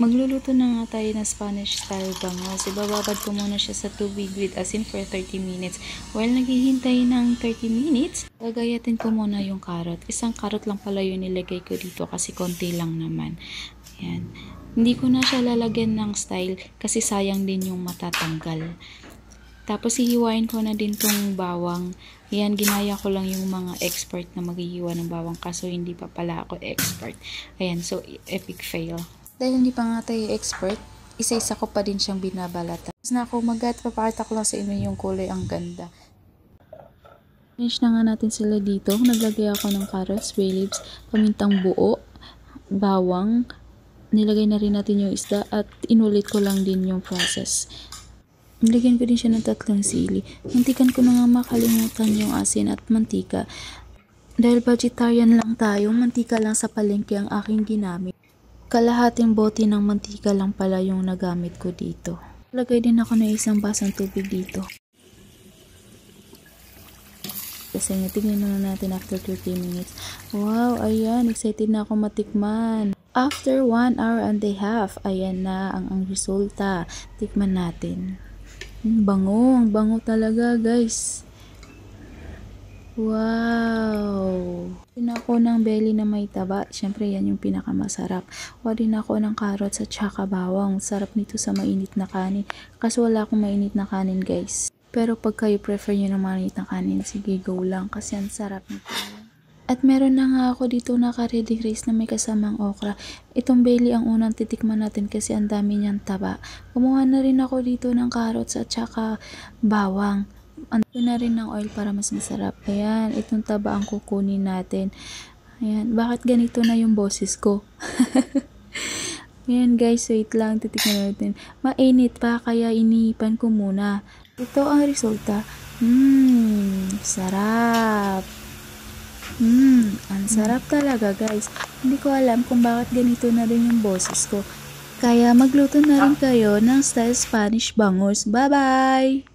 Magluluto na nga tayo ng Spanish style bangos. Ibababad ko muna siya sa tubig with asin for 30 minutes. While naghihintay ng 30 minutes, gagayatin ko muna yung carrot. Isang carrot lang pala yung nilagay ko dito kasi konti lang naman. Ayan. Hindi ko na siya lalagyan ng style kasi sayang din yung matatanggal. Tapos hihiwain ko na din tong bawang. Ayan, ginaya ko lang yung mga expert na maghihiwa ng bawang kaso hindi pa pala ako expert. Ayan, so epic fail. Dahil hindi pa nga tayo expert, isa-isa ko pa din siyang binabalata. Tapos na ako papakita ko lang sa inyo yung kulay, ang ganda. Finish na nga natin sila dito. Naglagay ako ng carrots, bay leaves, pamintang buo, bawang. Nilagay na rin natin yung isda at inulit ko lang din yung process. Nilagyan ko din siya ng 3 sili. Muntikan ko na nga makalimutan yung asin at mantika. Dahil vegetarian lang tayo, mantika lang sa palengke ang aking ginamit. Kalahating bote ng mantika lang pala yung nagamit ko dito. Lagay din ako ng isang basang tubig dito. Kasi tingnan na natin after 30 minutes. Wow, ayan, excited na ako matikman. After 1 hour and a half, ayan na ang resulta. Tikman natin. Ang bango talaga guys. Wow! Din ako ng belly na may taba. Siyempre yan yung pinakamasarap. Kuha din ako ng carrots at saka bawang. Sarap nito sa mainit na kanin. Kasi wala akong mainit na kanin guys. Pero pag kayo prefer nyo ng mainit na kanin, sige go lang. Kasi ang sarap nito. At meron na nga ako dito naka-ready rice na may kasamang okra. Itong belly ang unang titikman natin kasi ang dami niyang taba. Kumuha na rin ako dito ng carrots at saka bawang. Ando na rin ng oil para mas masarap. Ayan, itong taba ang kukunin natin. Ayan, bakit ganito na yung boses ko? Ayan guys, wait lang, titikman natin. Mainit pa, kaya iniipan ko muna. Ito ang resulta. Sarap. Ang sarap talaga guys. Hindi ko alam kung bakit ganito na rin yung boses ko. Kaya magluto na rin kayo ng style Spanish bangos. Bye-bye!